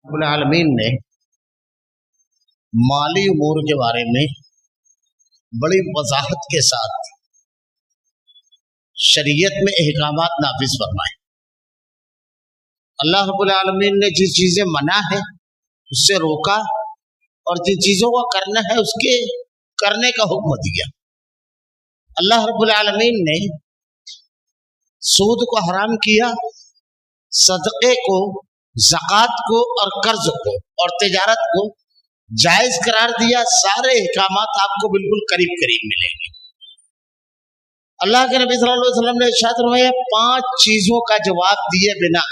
रब्बुल आलमीन ने माली उमूर के बारे में बड़ी वजाहत के साथ शरीयत में अहकामात नाफिज फरमाए। अल्लाह रब्बुल आलमीन ने जिस चीज़ें मना है उससे रोका और जिन चीज़ों को करना है उसके करने का हुक्म दिया। अल्लाह रब्बुल आलमीन ने सूद को हराम किया, सदक़े को, ज़कात को और कर्ज को और तिजारत को जायज़ करार दिया। सारे अहकामात आपको बिल्कुल करीब करीब मिलेंगे। अल्लाह के नबी सल्लल्लाहु अलैहि वसल्लम ने इरशाद फरमाया, 5 चीज़ों का जवाब दिए बिना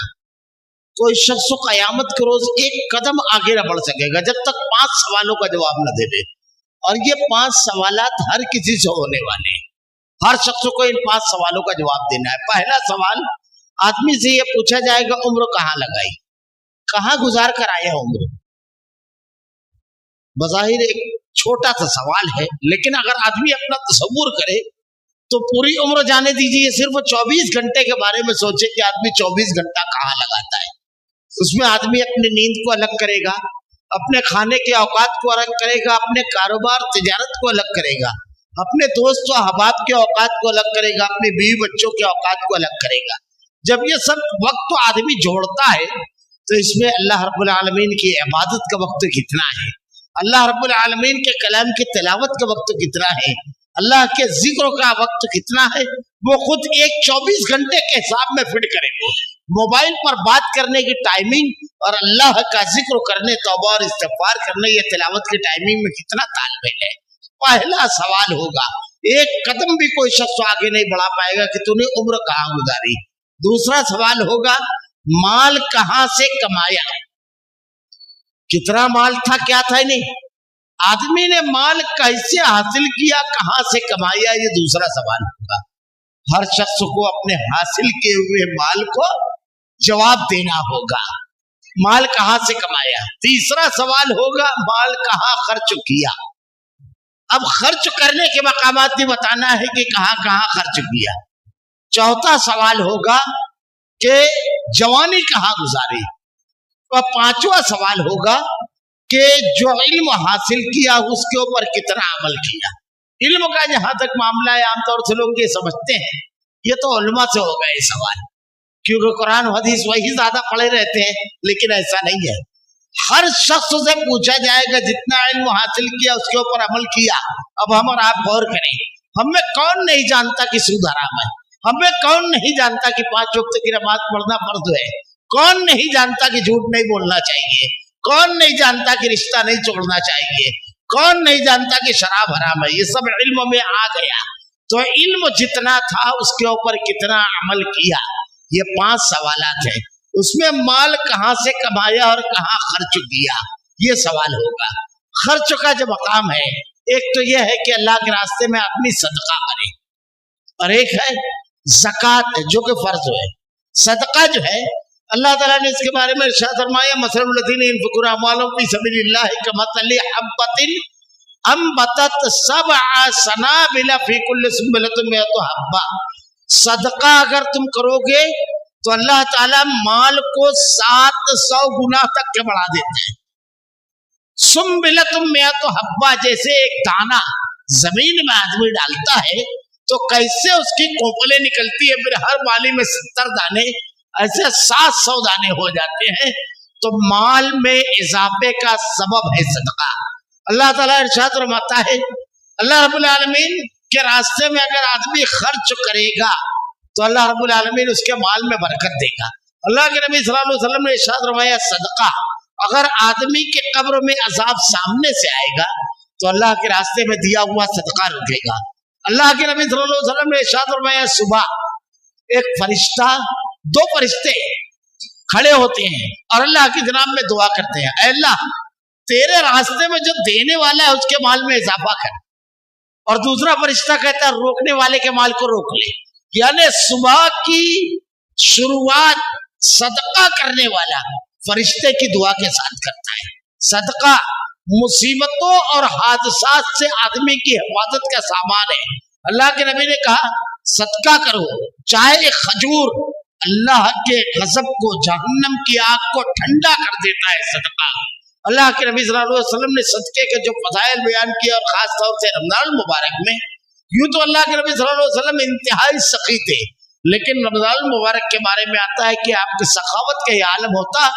कोई शख्स क़यामत के रोज़ एक कदम आगे न बढ़ सकेगा जब तक 5 सवालों का जवाब न दे दे। और ये 5 सवालात हर किसी से होने वाले हैं। हर शख्स को इन 5 सवालों का जवाब देना है। पहला सवाल आदमी से ये पूछा जाएगा, उम्र कहाँ लगाई, कहाँ गुजार कर आया उम्र। बज़ाहिर एक छोटा सा सवाल है, लेकिन अगर आदमी अपना तसव्वुर करे तो पूरी उम्र जाने दीजिए। सिर्फ 24 घंटे के बारे में सोचे कि आदमी 24 घंटा कहाँ लगाता है। उसमें आदमी अपनी नींद को अलग करेगा, अपने खाने के औकात को अलग करेगा, अपने कारोबार तिजारत को अलग करेगा, अपने दोस्त और अहबाब के औकात को अलग करेगा, अपने बीवी बच्चों के औकात को अलग करेगा। जब ये सब वक्त तो आदमी जोड़ता है तो इसमें अल्लाह रब्बुल आलमीन की इबादत का वक्त कितना है, अल्लाह रब्बुल आलमीन के कलाम की तिलावत का वक्त कितना है, अल्लाह के जिक्र का वक्त कितना है, वो खुद एक 24 घंटे के हिसाब में फिट करेंगे। मोबाइल पर बात करने की टाइमिंग और अल्लाह का जिक्र करने, तौबा और इस्तिग़फ़ार करने, ये तिलावत की टाइमिंग में कितना तालमेल है। पहला सवाल होगा, एक कदम भी कोई शख्स आगे नहीं बढ़ा पाएगा कि तूने उम्र कहाँ गुजारी। दूसरा सवाल होगा, माल कहाँ से कमाया, कितना माल था, क्या था नहीं, आदमी ने माल कैसे हासिल किया, कहाँ से कमाया, ये दूसरा सवाल होगा। हर शख्स को अपने हासिल किए हुए माल को जवाब देना होगा, माल कहाँ से कमाया। तीसरा सवाल होगा, माल कहाँ खर्च किया। अब खर्च करने के मकामात भी बताना है कि कहाँ कहाँ खर्च किया। चौथा सवाल होगा कि जवानी कहाँ गुजारी। और 5वां सवाल होगा कि जो इल्म हासिल किया उसके ऊपर कितना अमल किया। इल्म का जहां तक मामला है, आमतौर से लोग ये समझते हैं ये तो उलमा से हो गए सवाल, क्योंकि कुरान हदीस वही ज्यादा पढ़े रहते हैं, लेकिन ऐसा नहीं है। हर शख्स से पूछा जाएगा जितना इल्म हासिल किया उसके ऊपर अमल किया। अब हम और आप गौर करें, हमें कौन नहीं जानता कि सूद हराम है, हमें कौन नहीं जानता कि 5 वक्त की नमाज पढ़ना फर्ज है, कौन नहीं जानता कि झूठ नहीं बोलना चाहिए, कौन नहीं जानता कि रिश्ता नहीं तोड़ना चाहिए, कौन नहीं जानता कि शराब हराम है। ये सब इल्म में आ गया। तो इल्म जितना था उसके ऊपर कितना अमल किया, ये 5 सवालात हैं। उसमें माल कहाँ से कमाया और कहाँ खर्च किया, ये सवाल होगा। खर्च का जो मकाम है, एक तो यह है कि अल्लाह के रास्ते में आदमी सदका करे, और एक है ज़कात जो कि फर्ज है। सदका जो है अल्लाह ताला ने इसके बारे में इरशाद फरमाया, मसलुल लज़ीना युनफ़िक़ूना अम्वालहुम फ़ी सबीलिल्लाहि कमथली हब्बतिन अंबतत सबअ सनाबिला फ़ी कुल्लि सुंबलतिन मिअतु हब्बा। सदका अगर तुम करोगे तो अल्लाह ताला माल को 700 गुना तक के बढ़ा देते हैं। सुंबलतिन मिअतु हब्बा, जैसे एक दाना जमीन में आदमी डालता है तो कैसे उसकी कोपलें निकलती है, फिर हर वाली में 70 दाने, ऐसे 700 दाने हो जाते हैं। तो माल में इजाफे का सबब है सदका। अल्लाह ताला इरशाद फरमाता है, अल्लाह रब्बुल आलमीन के रास्ते में अगर आदमी खर्च करेगा तो अल्लाह रब्बुल आलमीन उसके माल में बरकत देगा। अल्लाह के नबी सल्लल्लाहु अलैहि वसल्लम ने इरशाद फरमाया, सदका अगर आदमी के कब्र में अजाब सामने से आएगा तो अल्लाह के रास्ते में दिया हुआ सदका रुकेगा। अल्लाह के नबी सल्लल्लाहु अलैहि वसल्लम ने इरशाद फरमाया, सुबह एक फरिश्ता, 2 फरिश्ते खड़े होते हैं और अल्लाह की जनाब में दुआ करते हैं, ऐ अल्लाह तेरे रास्ते में जो देने वाला है उसके माल में इजाफा कर। और दूसरा फरिश्ता कहता है, रोकने वाले के माल को रोक ले। यानी सुबह की शुरुआत सदका करने वाला फरिश्ते की दुआ के साथ करता है। सदका मुसीबतों और हादसात से आदमी की हिफाजत का सामान है। अल्लाह के नबी ने कहा, सदका करो, चाहे एक खजूर اللہ کے غضب کو, जहन्नम की आग को ठंडा कर देता है सदका। अल्लाह के नबी सल्लल्लाहु अलैहि वसल्लम ने सदके के जो फजाइल बयान किए और खास तौर से रमजान मुबारक में, यूं तो अल्लाह के नबी सल्लल्लाहु अलैहि वसल्लम इंतहाई सखी थे, लेकिन रमजान मुबारक के बारे में आता है कि आपकी सखावत का ये आलम होता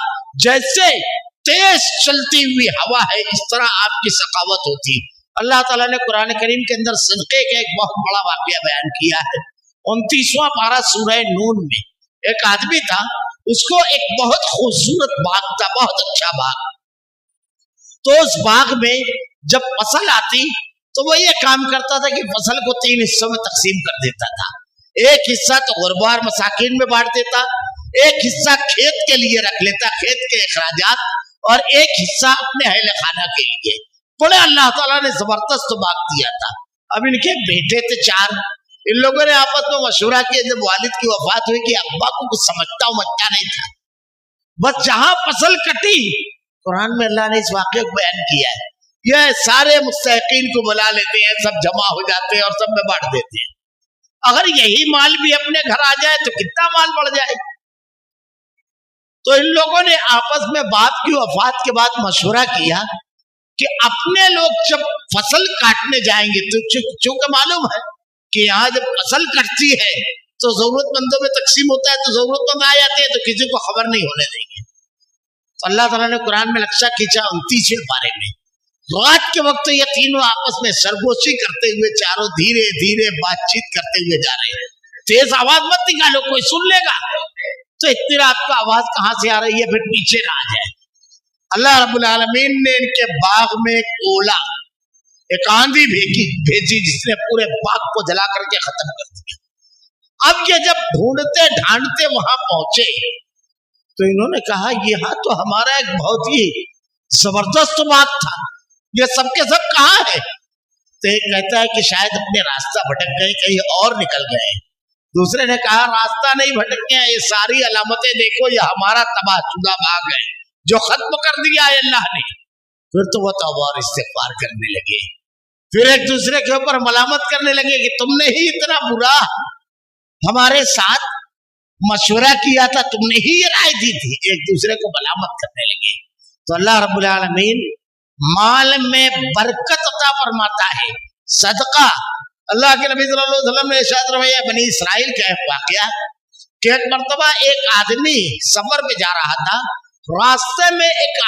जैसे तेज चलती हुई हवा है, इस तरह आपकी सखावत होती। अल्लाह ताला ने कुरान करीम के अंदर सदके का एक बहुत बड़ा वाकया बयान किया है। 29वां पारा सूरह नून में एक आदमी था, उसको एक बहुत खूबसूरत बाग था, बहुत अच्छा बाग। तो उस बाग में जब फसल आती तो वो ये काम करता था कि फसल को 3 हिस्सों में तकसीम कर देता था। एक हिस्सा तो गुरबार मसाकिन में बांट देता, एक हिस्सा खेत के लिए रख लेता, खेत के अखराजात, और एक हिस्सा अपने अहले खाना के लिए। बड़े अल्लाह ताला ने जबरदस्त बाग दिया था। अब इनके बेटे थे 4। इन लोगों ने आपस में मशवरा किया जब वालिद की वफात हुई कि अब्बा को कुछ समझता नहीं था। बस जहां फसल कटी, कुरान में अल्लाह ने इस वाक़े को बयान किया है, यह सारे मुस्तहिकीन को बुला लेते हैं, सब जमा हो जाते हैं और सब में बांट देते हैं। अगर यही माल भी अपने घर आ जाए तो कितना माल बढ़ जाए। तो इन लोगों ने आपस में बाप की वफात के बाद मशवरा किया कि अपने लोग जब फसल काटने जाएंगे, तो चूंकि मालूम है कि यहाँ जब फसल कटती है तो जरूरतमंदों में तकसीम होता है, तो जरूरतमंद आ जाते हैं तो किसी को खबर नहीं होने देंगे। तो अल्लाह ताला ने कुरान में नक्शा खींचा 29वें पारे में, रात के वक्त ये तीनों आपस में सरगोशी करते हुए चारों धीरे धीरे बातचीत करते हुए जा रहे हैं। तेज आवाज मत निकालो, कोई सुन लेगा। तो इतनी रात को आवाज कहां से आ रही है, फिर पीछे ना आ जाए। अल्लाह रब्बुल आलमीन ने इनके बाग में एक ओला, एक आंधी भेजी जिसने पूरे बाग को जला करके खत्म कर दिया। अब ये जब ढूंढते ढांढते वहां पहुंचे तो इन्होंने कहा यहाँ तो हमारा एक बहुत ही जबरदस्त बाग था, ये सबके सब कहाँ है। तो एक कहता है कि शायद अपने रास्ता भटक गए, कहीं और निकल गए। दूसरे ने कहा रास्ता नहीं भटक गया, ये सारी अलामतें देखो, ये हमारा तबाहशुदा बाग है जो खत्म कर दिया है अल्लाह ने। फिर तो वो तौबा और इस्तिग़फ़ार करने लगे, फिर एक दूसरे के ऊपर मलामत करने लगे कि तुमने ही इतना बुरा हमारे साथ मशवरा किया था, तुमने ही ये राय दी थी। एक दूसरे को मलामत करने लगे। तो अल्लाह रब्बुल आलमीन माल में बरकत अता फरमाता है, सदका। अल्लाह के नबी सल्लल्लाहु अलैहि वसल्लम ने इरशाद फरमाया, बनी इसराइल का एक वाकया कि एक मर्तबा एक आदमी सफर में जा रहा था, रास्ते में एक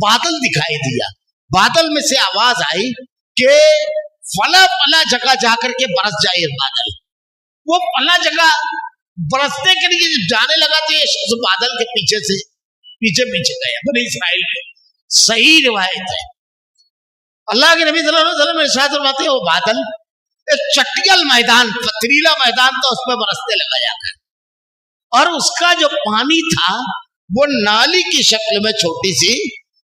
बादल दिखाई दिया। बादल में से आवाज आई कि फला फला जगह जाकर के बरस जाए बादल। वो फला जगह बरसने के लिए जाने लगा तो ये शख्स बादल के पीछे पीछे गया। बनी इसराइल में सही रिवायत है। अल्लाह के नबी सल्लल्लाहु अलैहि वसल्लम इरशाद फरमाते हैं, वो बादल एक चटियल मैदान, पथरीला मैदान था, उसमें बरसने लगा जाकर, और उसका जो पानी था वो नाली की शक्ल में छोटी सी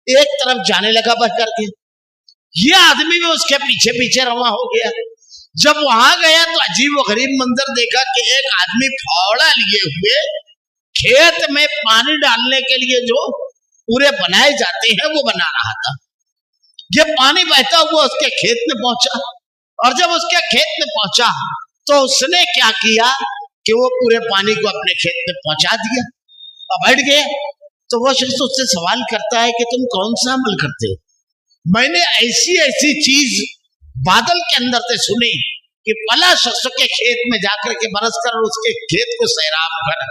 एक तरफ जाने लगा बह करके। ये आदमी भी उसके पीछे पीछे रवा हो गया। जब वहां गया तो अजीब व गरीब मंजर देखा कि एक आदमी फावड़ा लिए हुए खेत में पानी डालने के लिए जो पूरे बनाए जाते हैं वो बना रहा था। ये पानी बहता हुआ उसके खेत में पहुंचा, और जब उसके खेत में पहुंचा तो उसने क्या किया कि वो पूरे पानी को अपने खेत में पहुंचा दिया और बैठ गया। तो वो शख्स उससे सवाल करता है कि तुम कौन सा अमल करते हो? मैंने ऐसी चीज बादल के अंदर से सुनी कि फला शख्स के खेत में जाकर के बरस कर उसके खेत को सैराब कर।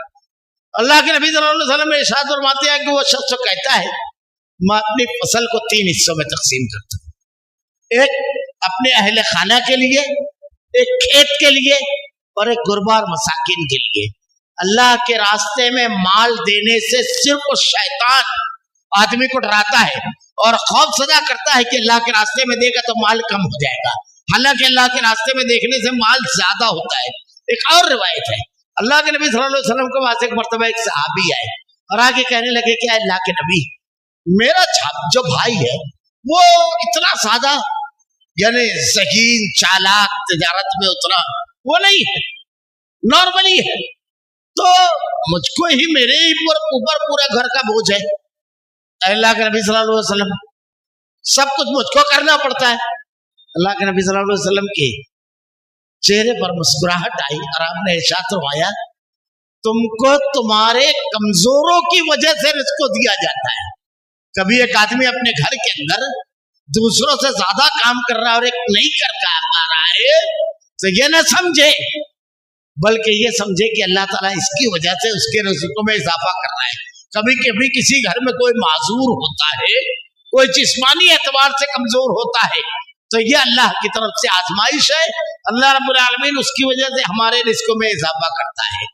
अल्लाह के नबी सल्लल्लाहु अलैहि वसल्लम इरशाद फरमाते हैं कि वो शख्स कहता है, मैं अपनी फसल को 3 हिस्सों में तकसीम करता हूँ, एक अपने अहले खाना के लिए, एक खेत के लिए, और एक गुरबार मसाकिन के लिए। अल्लाह के रास्ते में माल देने से सिर्फ शैतान आदमी को डराता है और खौफ सदा करता है कि अल्लाह के रास्ते में देगा तो माल कम हो जाएगा, हालांकि अल्लाह के रास्ते में देखने से माल ज्यादा होता है। एक और रिवायत है, अल्लाह के नबी सल्लल्लाहु अलैहि वसल्लम के पास एक मर्तबा एक सहाबी आए और आगे कहने लगे कि अल्लाह के नबी, मेरा जो भाई है वो इतना सादा यानी ज़हीन चालाक तिजारत में उतना वो नहीं है, नॉर्मली है, तो मुझको ही मेरे ही ऊपर पूरा घर का बोझ है। अल्लाह के नबी सल्लल्लाहु अलैहि वसल्लम सब कुछ मुझको करना पड़ता है। अल्लाह के नबी सल्लल्लाहु अलैहि वसल्लम के चेहरे पर मुस्कुराहट आई और आपने इरशाद फरमाया तुमको तुम्हारे कमजोरों की वजह से रिस्क दिया जाता है। कभी एक आदमी अपने घर के अंदर दूसरों से ज्यादा काम कर रहा है और एक नहीं कर पा रहा है, तो ये ना समझे, बल्कि ये समझे कि अल्लाह ताला इसकी वजह से उसके रिस्क में इजाफा कर रहा है। कभी कभी किसी घर में कोई माजूर होता है, कोई जिस्मानी एतबार से कमजोर होता है, तो ये अल्लाह की तरफ से आजमाइश है। अल्लाह रब्बुल आलमीन उसकी वजह से हमारे रिस्क में इजाफा करता है।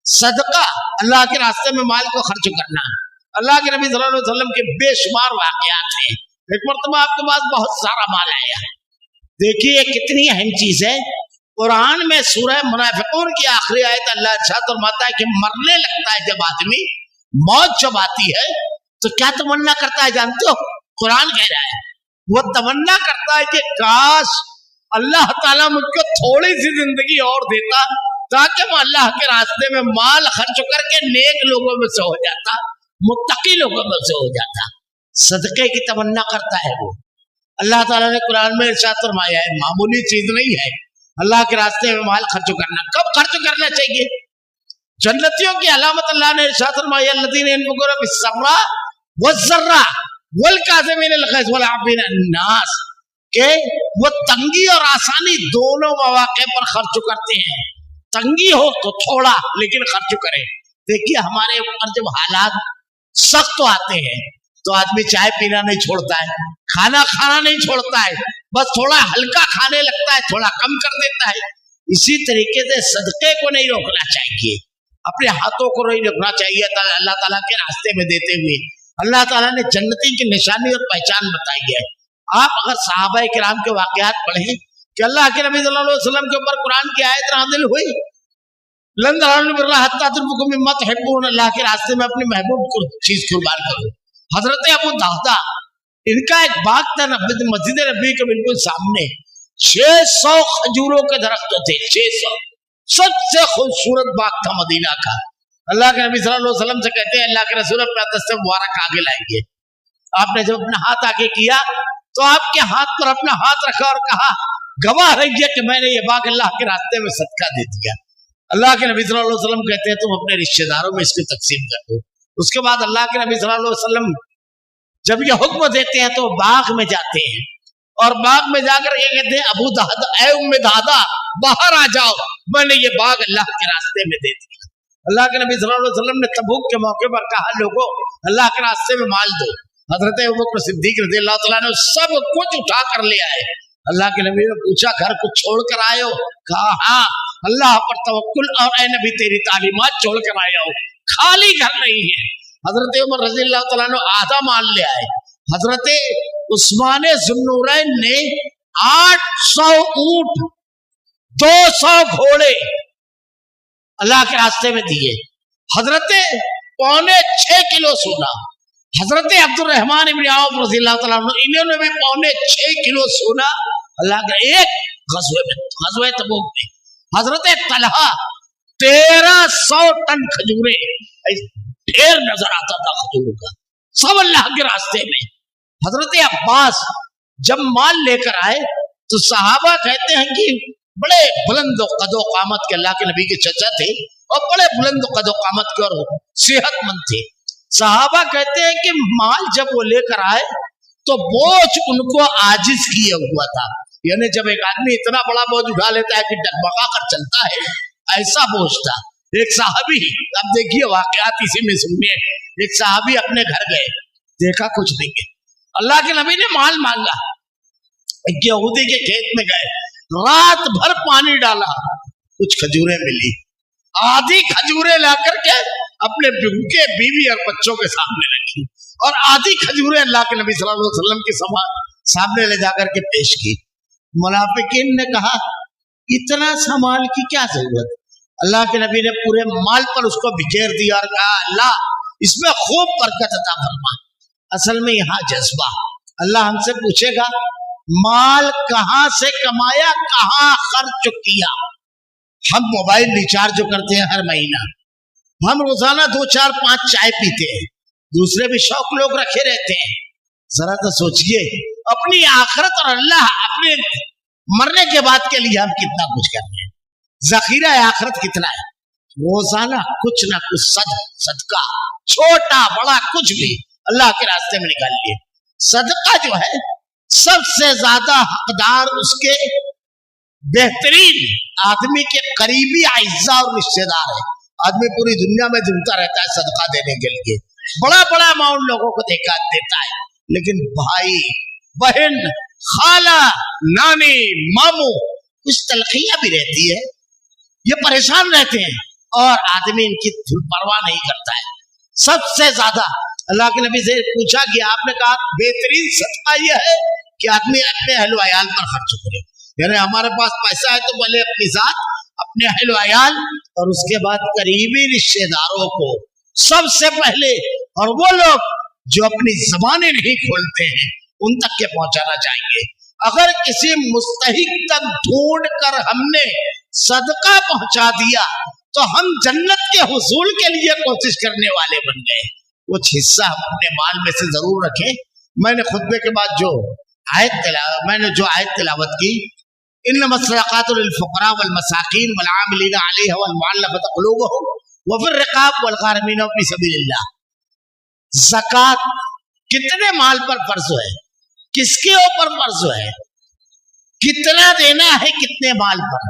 सदका, अल्लाह के रास्ते में माल को खर्च करना, अल्लाह के नबी सल्लल्लाहु अलैहि वसल्लम के बेशुमार वाकयात हैं। एक मर्तबा आपके पास बहुत सारा माल आया है, देखिए कितनी अहम चीज है। कुरान में सूरह मुनाफिकून की आखिरी आयत अल्लाह इरशाद फरमाता है कि मरने लगता है जब आदमी, मौत जब आती है तो क्या तमन्ना करता है जानते हो? कुरान कह रहा है वो तमन्ना करता है कि काश अल्लाह ताला मुझको थोड़ी सी जिंदगी और देता ताकि मैं अल्लाह के रास्ते में माल खर्च करके नेक लोगों में से हो जाता, मुत्तकी लोगों में से हो जाता। सदके की तमन्ना करता है वो। अल्लाह ताला ने कुरान में इरशाद फरमाया है, मामूली चीज नहीं है अल्लाह के रास्ते में माल खर्च करना। कब खर्च करना चाहिए? जन्नतियों की अलामत अल्लाह ने इरशाद फरमाया, अल्लज़ीना यनफ़िक़ूना फ़िस्सर्रा वज़्ज़र्रा वल-काज़िमीना अल-ग़ैज़ वल-आफ़ीना अन-नास, के वो तंगी और आसानी दोनों मौके पर खर्च करते हैं। तंगी हो तो थोड़ा लेकिन खर्च करें। देखिए हमारे ऊपर जब हालात सख्त आते हैं तो आदमी चाय पीना नहीं छोड़ता है, खाना खाना नहीं छोड़ता है, बस थोड़ा हल्का खाने लगता है, थोड़ा कम कर देता है। इसी तरीके से सदके को नहीं रोकना चाहिए, अपने हाथों को नहीं रोकना चाहिए अल्लाह ताला के रास्ते में देते हुए। अल्लाह ताला ने जन्नती की निशानी और पहचान बताई है। आप अगर सहाबा किराम के वाकयात पढ़ें कि अल्लाह के नबी सल्लल्लाहु अलैहि वसल्लम के ऊपर कुरान की आयत नाज़िल हुई, लन तनालुल बिर्रा हत्ता तुनफ़िक़ू मिम्मा तुहिब्बून, अल्लाह के रास्ते में अपने महबूब को चीज कुर्बान करो। हजरत अबू दादा, इनका एक बाग था मस्जिद नबी के बिल्कुल सामने, 600 खजूरों के दरख्त थे, 600, सबसे खूबसूरत बाग था मदीना का। अल्लाह के नबी सल्लल्लाहु अलैहि वसल्लम से कहते हैं, अल्लाह के रसूल अपना दस्ते मुबारक आगे लाएंगे। आपने जब अपना हाथ आगे किया तो आपके हाथ पर अपना हाथ रखा और कहा, गवाह रहिए कि मैंने ये बाग अल्लाह के रास्ते में सदका दे दिया। अल्लाह के नबी सल्लल्लाहु अलैहि वसल्लम कहते हैं, तुम अपने रिश्तेदारों में इसकी तकसीम कर दो। उसके बाद अल्लाह के नबी सल्लल्लाहु अलैहि वसल्लम जब ये हुक्म देते हैं तो बाग में जाते हैं और बाग में जाकर ये कहते हैं, अबू दादा, ऐ उम्मे दादा, बाहर आ जाओ, मैंने ये बाग अल्लाह के रास्ते में दे दिया। अल्लाह के नबी सल्लल्लाहु अलैहि वसल्लम ने तबूक के मौके पर कहा, लोगों अल्लाह के रास्ते में माल दो। हजरत अबू बकर सिद्दीक रज़ियल्लाहु तआला ने सब कुछ उठा कर ले आए। अल्लाह के नबी ने पूछा, घर कुछ छोड़ कर आए हो? कहा हाँ, अल्लाह पर तवक्कुल और ऐ नबी तेरी तालीमात छोड़ कर आया हो, खाली घर नहीं है। हजरत उमर रज़ियल्लाहु तआला ने आधा माल ले आए। हजरत उस्मान ज़ुन्नूरैन ने 800 ऊंट, 200 घोड़े अल्लाह के रास्ते में दिए। हजरत 6.25 किलो सोना, हजरत अब्दुल रहमान इब्न औफ रज़ियल्लाहु तआला अन्हु, इन्होंने भी 6.25 किलो सोना अल्लाह के एक गज़वे तबूक में। हजरत तलहा 1300 टन खजूरे, ढेर नजर आता था खजूरों का, सब अल्लाह के रास्ते में। हजरत अब्बास जब माल लेकर आए तो सहाबा कहते हैं कि बड़े बुलंद कदो कामत के अल्लाह के नबी के चचा थे और बड़े बुलंद कदो कामत के और सेहतमंद थे। सहाबा कहते हैं कि माल जब वो लेकर आए तो बोझ उनको आजिज किया हुआ था, यानी जब एक आदमी इतना बड़ा बोझ उठा लेता है कि डगमगा कर चलता है, ऐसा बोझ था। एक साहबी, अब देखिए वाकयात इसी में सुनिए, एक साहबी अपने घर गए, देखा कुछ नहीं है, अल्लाह के नबी ने माल मांगा, एक यहूदी के खेत में गए, रात भर पानी डाला, कुछ खजूरें मिली, आधी खजूरें ला करके अपने भूखे बीवी और बच्चों के सामने रखी और आधी खजूरें अल्लाह के नबी सल्लल्लाहु अलैहि वसल्लम के सामने ले जाकर के पेश की। मुनाफिकीन ने कहा, इतना सामान की क्या जरूरत? अल्लाह के नबी ने पूरे माल पर उसको बिखेर दिया और कहा, अल्लाह इसमें खूब बरकत अता फरमा। असल में यहाँ जज्बा, अल्लाह हमसे पूछेगा माल कहाँ से कमाया, कहाँ खर्च किया। हम मोबाइल रिचार्ज जो करते हैं हर महीना, हम रोजाना 2, 4, 5 चाय पीते हैं, दूसरे भी शौक लोग रखे रहते हैं। जरा तो सोचिए अपनी आखिरत और अल्लाह अपने मरने के बाद के लिए हम कितना कुछ कर रहे हैं, जखीरा आखिरत कितना है। रोजाना कुछ ना कुछ सदका, छोटा बड़ा कुछ भी अल्लाह के रास्ते में निकालिए। सदका जो है सबसे ज्यादा हकदार उसके बेहतरीन आदमी के करीबी अइज़्ज़ा और रिश्तेदार है। आदमी पूरी दुनिया में घूमता रहता है सदका देने के लिए, बड़ा बड़ा अमाउंट लोगों को देता है, लेकिन भाई बहन खाला नानी मामू कुछ तलखियां भी रहती है, ये परेशान रहते हैं और आदमी इनकी परवाह नहीं करता है। सबसे ज्यादा अल्लाह के नबी से पूछा कि आपने कहा बेहतरीन सदका यह है कि आदमी अपने अहल व अयाल पर खर्च करे, यानी हमारे पास पैसा है तो भले अपनी जात, अपने अहल व अयाल और उसके बाद करीबी रिश्तेदारों को सबसे पहले, और वो लोग जो अपनी ज़बानें नहीं खोलते हैं उन तक के पहुंचाना चाहिए। अगर किसी मुस्तहिक तक ढूंढ कर हमने सदका पहुंचा दिया तो हम जन्नत के हुसूल के लिए कोशिश करने वाले बन गए। कुछ हिस्सा हम अपने माल में से जरूर रखें। मैंने खुतबे के बाद जो आयत तिलावत की, इन्नमा सदक़ातु लिल-फ़ुक़रा वल-मसाकीन वल-आमिलीना अलैहा वल-मुअल्लफ़ति क़ुलूबुहुम व फ़िर-रिक़ाब वल-ग़ारिमीना फ़ी सबीलिल्लाह। ज़कात कितने माल पर फर्ज है, किसके ऊपर फर्ज है, कितना देना है, कितने माल पर,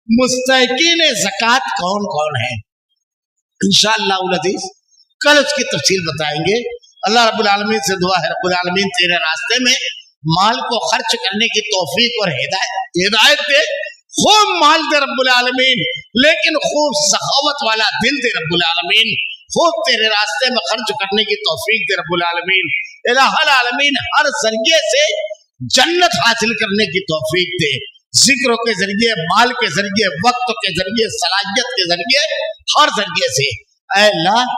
मुस्तहिक़ीन ज़कात कौन कौन है, इंशाअल्लाह अज़ीज़ कल उसकी तफसील बताएंगे। अल्लाह रब्बुल आलमीन से दुआ है, रब्बुल आलमीन तेरे रास्ते में माल को खर्च करने की तौफीक और हिदायत दे। खूब माल दे रब्बुल आलमीन, लेकिन खूब सखावत वाला दिल दे रब्बुल आलमीन। खूब तेरे रास्ते में खर्च करने की तौफीक दे रब्बुल आलमीन। इलाहुल आलमीन हर जरिए से जन्नत हासिल करने की तौफीक दे, जिक्र के जरिए, माल के जरिए, वक्त के जरिए, सलाहियत के जरिए, हर जरिए से। ऐ अल्लाह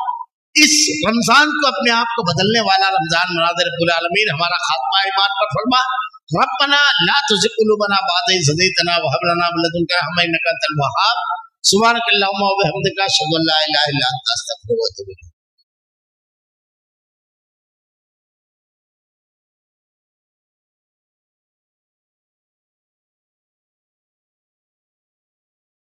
इस रमजान को अपने आप को बदलने वाला रमजान बना दे रब्बुल आलमीन। हमारा खात्मा ईमान पर फरमा। रब्बना ला तुज़िग़ क़ुलूबना बअद इज़ हदैतना व हब लना मिन लदुनका रहमतन इन्नका अंतल वहाब। सुब्हानकल्लाहुम्मा व बिहम्दिका अशहदु अल्ला इलाहा इल्ला अंता अस्तगफिरुका व अतूबु इलैक।